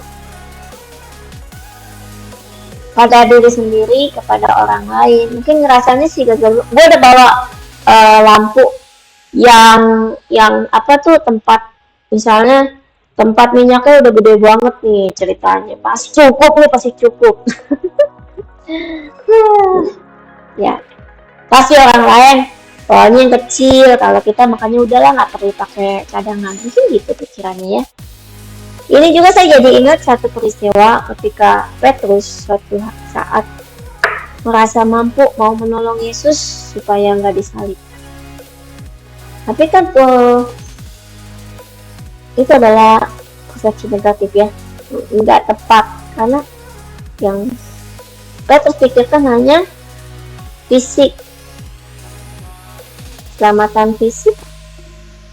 pada diri sendiri kepada orang lain. Mungkin ngerasanya sih gue udah bawa lampu yang apa tuh tempat, misalnya tempat minyaknya udah gede banget nih ceritanya, pasti cukup ya pasti orang lain soalnya yang kecil, kalau kita makanya udahlah nggak perlu pakai cadangan, mungkin gitu pikirannya ya. Ini juga saya jadi ingat satu peristiwa ketika Petrus suatu saat merasa mampu mau menolong Yesus supaya nggak disalib. Tapi kan itu adalah persepsi negatif ya, nggak tepat, karena yang Petrus pikirkan hanya fisik, keselamatan fisik,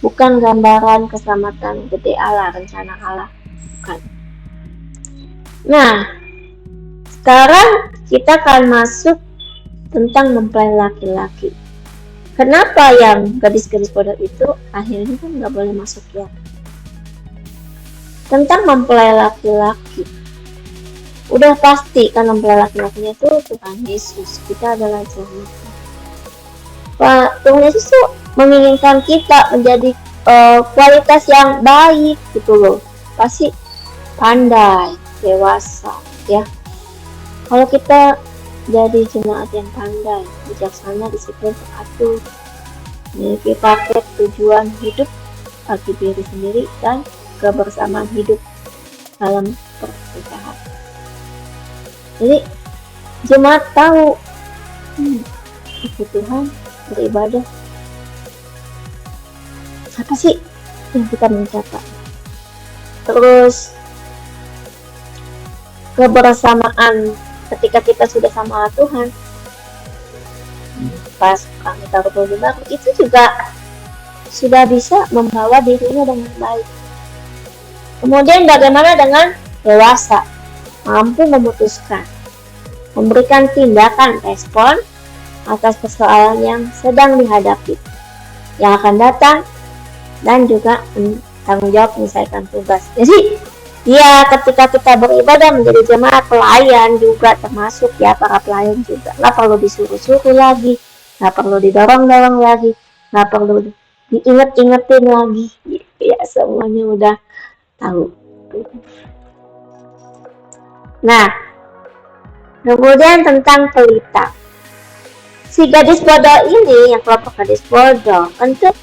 bukan gambaran keselamatan gede Allah, rencana Allah, bukan. Nah, sekarang kita akan masuk tentang mempelai laki-laki. Kenapa yang gadis-gadis bodoh itu akhirnya kan nggak boleh masuk ya? Tentang mempelai laki-laki, udah pasti kan mempelai laki-lakinya itu Tuhan Yesus, kita adalah jemaat. Tuhan Yesus tuh menginginkan kita menjadi kualitas yang baik gitu loh, pasti pandai, dewasa ya. Kalau kita jadi jemaat yang pandai, bijaksana, disiplin, teratur, memiliki paket tujuan hidup bagi diri sendiri dan kebersamaan hidup dalam pernikahan. Jadi jemaat tahu ikut Tuhan, beribadah, apa sih yang kita mencapai, terus kebersamaan ketika kita sudah sama Tuhan pas kami taruh baru itu juga sudah bisa membawa dirinya dengan baik. Kemudian bagaimana dengan dewasa, mampu memutuskan, memberikan tindakan respon atas persoalan yang sedang dihadapi, yang akan datang, dan juga tanggung jawab menyelesaikan tugas. Jadi ya ketika kita beribadah menjadi jemaat pelayan juga termasuk ya, para pelayan juga nggak perlu disuruh-suruh lagi, nggak perlu didorong-dorong lagi, nggak perlu diinget-ingetin lagi, ya semuanya udah tahu. Nah, kemudian tentang pelita, si gadis bodoh ini, yang kelompok gadis bodoh, untuk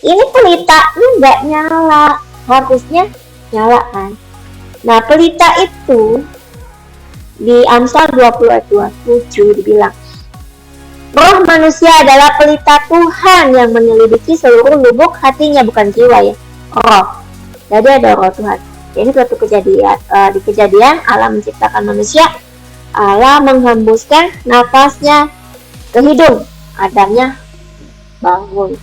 ini pelitanya nggak nyala, harusnya nyala kan. Nah, pelita itu di Amsal 20 ayat 27 dibilang, roh manusia adalah pelita Tuhan yang menyelidiki seluruh lubuk hatinya, bukan jiwa ya, roh. Jadi ada roh Tuhan. Ini suatu kejadian, di kejadian Allah menciptakan manusia, Allah menghembuskan nafasnya ke hidung, Adamnya bangun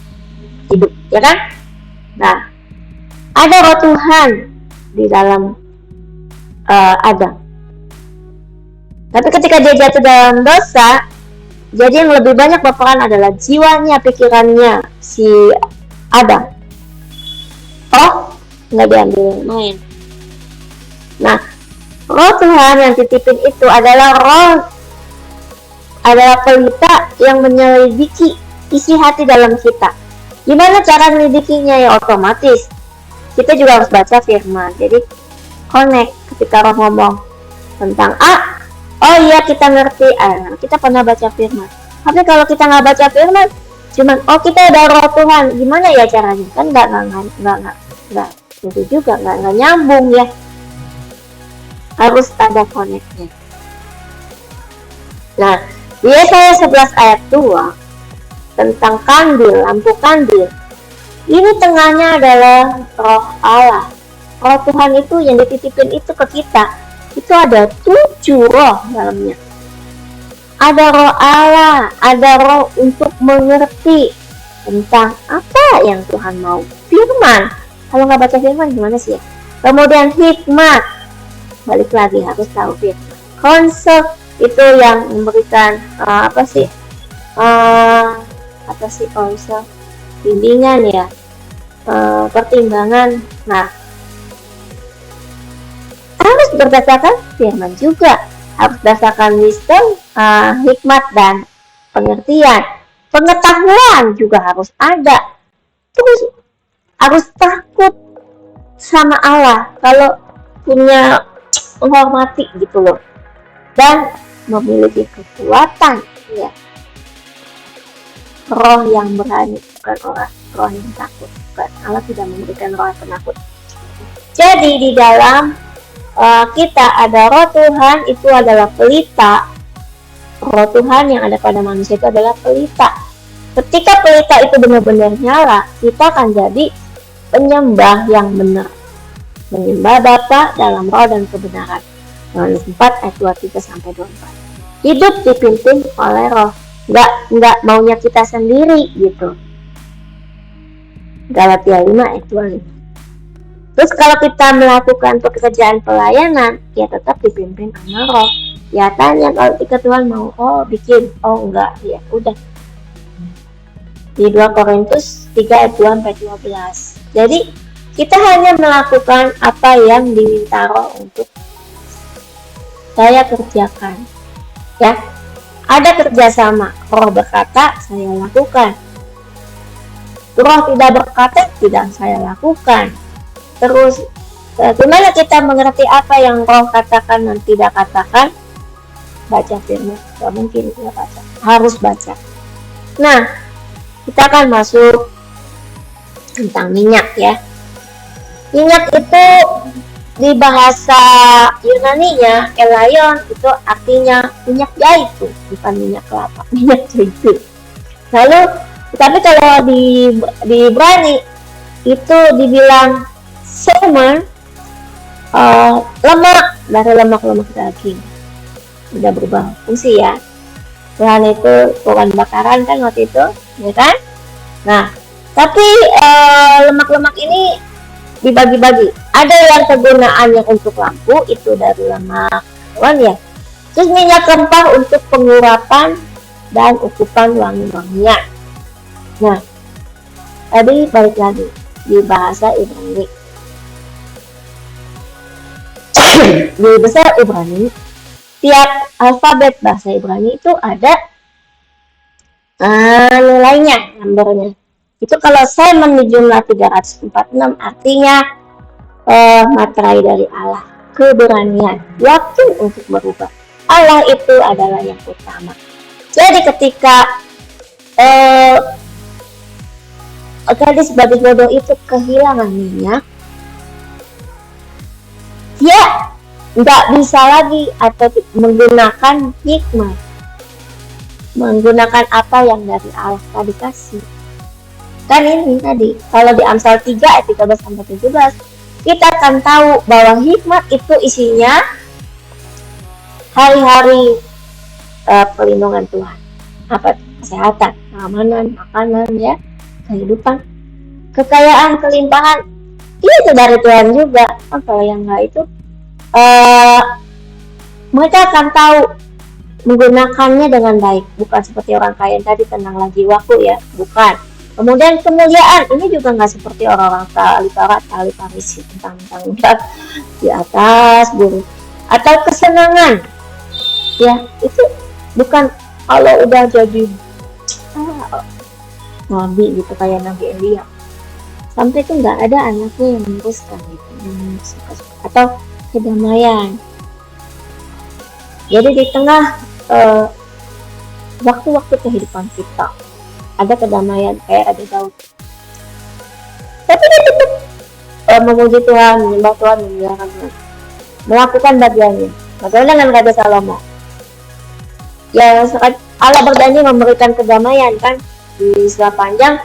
hidup, ya kan? Nah, ada roh Tuhan di dalam Adam. Tapi ketika dia jatuh dalam dosa, jadi yang lebih banyak berperan adalah jiwanya, pikirannya si Adam. Oh, nggak diambil main. Nah, roh Tuhan yang titipin itu adalah pelita yang menyelidiki isi hati dalam kita. Gimana cara menyelidikinya? Ya otomatis kita juga harus baca firman. Jadi connect ketika roh ngomong tentang A, oh iya kita ngerti, kita pernah baca firman. Tapi kalau kita nggak baca firman, cuman oh kita ada roh Tuhan, gimana ya caranya? Kan nggak itu juga nggak nyambung ya. Harus ada connectnya. Nah, di Yesaya 11 ayat 2 tentang kandil, lampu kandil. Ini tengahnya adalah roh Allah. Roh Tuhan itu yang dititipin itu ke kita. Itu ada 7 roh dalamnya. Ada roh Allah, ada roh untuk mengerti tentang apa yang Tuhan mau. Firman. Kalau nggak baca firman gimana sih ya? Kemudian hikmat. Balik lagi harus tahu firman. Konsep itu yang memberikan konsep bimbingan ya, pertimbangan. Nah, harus berdasarkan firman juga, harus berdasarkan wisdom, hikmat dan pengertian. Pengetahuan juga harus ada. Terus harus takut sama Allah, kalau punya menghormati gitu loh, dan memiliki kekuatan ya. Roh yang berani, bukan roh yang takut. Bukan, Allah tidak memberikan roh yang penakut. Jadi di dalam kita ada roh Tuhan, itu adalah pelita. Roh Tuhan yang ada pada manusia itu adalah pelita. Ketika pelita itu benar-benar nyala, kita akan jadi penyembah yang benar, menyembah Bapa dalam roh dan kebenaran. Yohanes 4 ayat 23-24. Hidup dipimpin oleh roh, nggak maunya kita sendiri gitu. Galatia 5 ayat 25. Terus kalau kita melakukan pekerjaan pelayanan, ya tetap dipimpin sama roh. Ya tanya kalau ketika Tuhan mau, bikin, enggak, ya udah. Di 2 Korintus 3 ayat 2-12. Jadi kita hanya melakukan apa yang diminta roh untuk saya kerjakan. Ya, ada kerjasama. Roh berkata, saya lakukan. Roh tidak berkata, tidak saya lakukan. Terus, gimana kita mengerti apa yang roh katakan dan tidak katakan? Baca firman. Gak mungkin tidak baca. Harus baca. Nah, kita akan masuk tentang minyak ya. Minyak itu di bahasa Yunaninya, elaion, itu artinya minyak zaitun, bukan minyak kelapa, minyak zaitun. Lalu, tapi kalau di Ibrani itu dibilang semen, lemak dari lemak daging. Udah berubah fungsi ya. Tuhan itu bukan bakaran kan waktu itu, ya kan? Nah, tapi lemak-lemak ini dibagi-bagi. Ada yang kegunaannya untuk lampu, itu dari lemak hewan ya. Terus minyak rempah untuk pengurapan dan ukupan wangi-wangian. Nah, tadi balik lagi di bahasa Ibrani. Di bahasa Ibrani, tiap alfabet bahasa Ibrani itu ada nilainya, nomornya. Itu kalau semen di jumlah 346 artinya materai dari Allah, keberanian, yakin untuk berubah. Allah itu adalah yang utama. Jadi ketika gadis bodoh itu kehilangan minyak, dia nggak bisa lagi atau menggunakan hikmah, menggunakan apa yang dari Allah tadi kasih. Kan ini tadi, kalau di Amsal 3 ayat 13-17, kita akan tahu bahwa hikmat itu isinya hari-hari pelindungan Tuhan. Apa? Kesehatan, keamanan, makanan, ya, kehidupan, kekayaan, kelimpahan. Itu dari Tuhan juga. Kalau yang enggak itu, mereka akan tahu menggunakannya dengan baik, bukan seperti orang kaya tadi tenanglah jiwaku, ya, bukan. Kemudian kemuliaan ini juga nggak seperti orang-orang ahli Farisi tentang di atas bumi, atau kesenangan, ya, itu bukan kalau udah jadi nabi gitu kayak Nabi Elia, sampai itu nggak ada anaknya yang meneruskan gitu, atau kedamaian. Jadi di tengah waktu-waktu kehidupan kita ada kedamaian kayak ada Daud, tapi dia tetap memuji Tuhan, menyembah Tuhan, memuliakan Tuhan, melakukan bagiannya. Bagaimana dengan Raja Salomo? Ya, Allah berjanji memberikan kedamaian kan di sepanjang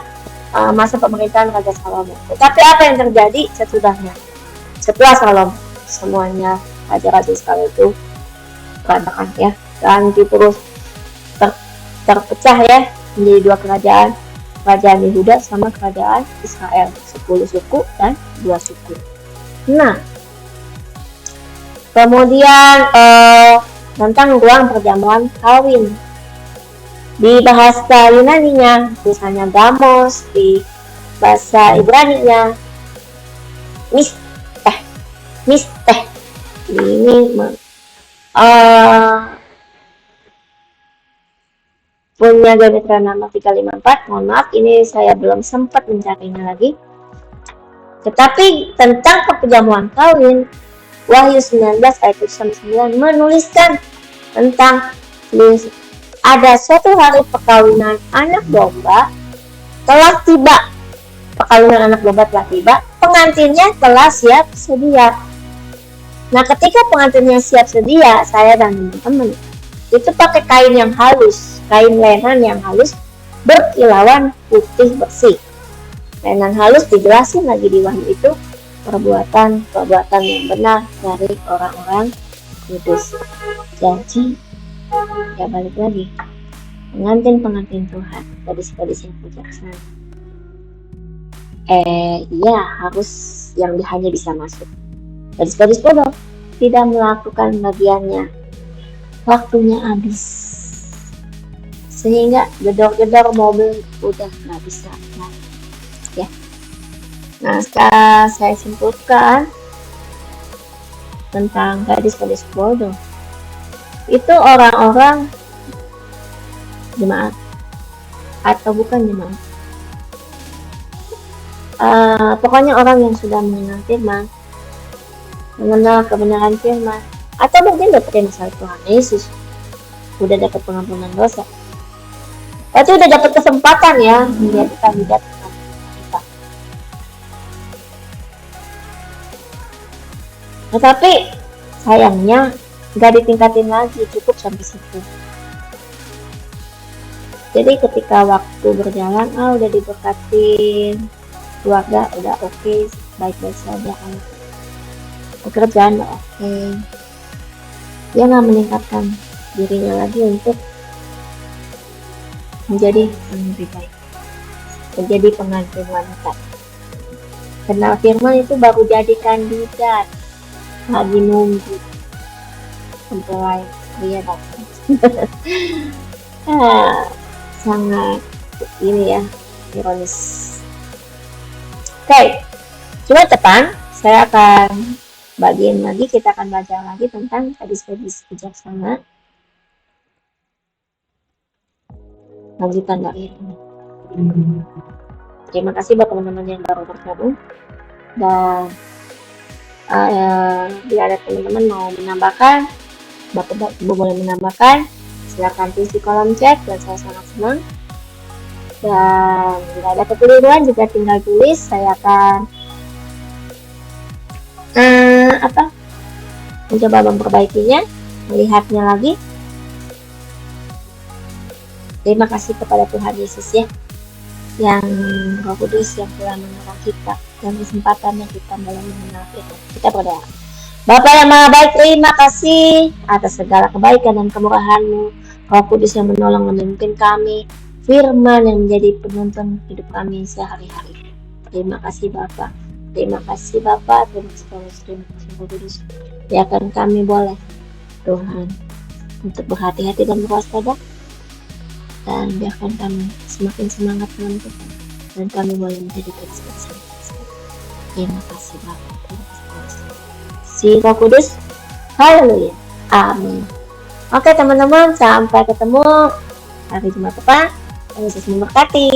masa pemerintahan Raja Salomo. Tetapi apa yang terjadi sesudahnya? Setelah Salomo, semuanya raja-raja sekali itu berantakan, ya, dan terus terpecah, ya, menjadi dua kerajaan, kerajaan Yehuda sama kerajaan Israel, 10 suku dan 2 suku. Nah, kemudian tentang ruang perjamuan kawin di bahasa Yunani-nya, misalnya gamos, di bahasa Ibrani-nya misteh. Ini punya geometri nama 354. Mohon maaf, ini saya belum sempat mencarinya lagi. Tetapi tentang perjamuan kawin, Wahyu 19 ayat 9 menuliskan tentang ada suatu hari perkawinan anak domba telah tiba. Perkawinan anak domba telah tiba, pengantinnya telah siap sedia. Nah, ketika pengantinnya siap sedia, saya dan teman-teman itu pakai kain yang halus, kain lenan yang halus berkilauan putih bersih. Lenan halus dijelasin lagi di Wahyu itu perbuatan yang benar dari orang-orang kudus. Janji, ya balik lagi, pengantin Tuhan, gadis-gadis yang bijaksana. Iya, harus yang hanya bisa masuk. Gadis-gadis bodoh tidak melakukan bagiannya, waktunya habis, sehingga gedor-gedor mobil udah nggak bisa lagi, ya. Nah, sekarang saya simpulkan tentang gadis-gadis bodoh. Itu orang-orang jemaat atau bukan jemaat, pokoknya orang yang sudah mengenal firman, mengenal kebenaran firman, atau mungkin dapetin salib Tuhan Yesus, udah dapat pengampunan dosa, berarti udah dapat kesempatan, ya, menjadi kandidat kita. Tetapi sayangnya nggak ditingkatin lagi, cukup sampai situ. Jadi ketika waktu berjalan, udah diberkatin, keluarga udah oke, baik-baik saja, pekerjaan udah oke, dia nggak meningkatkan dirinya lagi untuk menjadi yang lebih baik, menjadi pengantin wanita. Kenal firman itu baru jadi kandidat, lagi nunggu mempelai pria datang. Sangat ini, ya, ironis. Oke, coba depan saya akan bagian lagi, kita akan belajar lagi tentang gadis-gadis bijaksana, lanjutan dari ini. Terima kasih buat teman-teman yang baru bergabung, dan bila ada teman-teman mau menambahkan, Bapak boleh menambahkan, silakan tulis di kolom chat, dan saya sangat senang. Dan bila ada kekeliruan juga tinggal tulis, saya akan mencoba memperbaikinya, melihatnya lagi. Terima kasih kepada Tuhan Yesus ya, yang Roh Kudus yang telah menolong kita dan kesempatannya kita dalam mengenal kita berdoa. Bapa yang Maha Baik, terima kasih atas segala kebaikan dan kemurahan-Mu. Roh Kudus yang menolong memimpin kami, firman yang menjadi penuntun hidup kami sehari-hari. Terima kasih Bapa. Terima kasih Bapa, terima kasih Roh Kudus. Biarkan kami boleh Tuhan untuk berhati-hati dan berwaspada, dan biarkan kami semakin semangat dengan Tuhan, dan kami boleh menjadi inspirasi. Terima kasih Bapa, terima kasih si Roh Kudus. Haleluya, amin. Oke teman-teman, sampai ketemu hari Jumat depan. Yesus memberkati.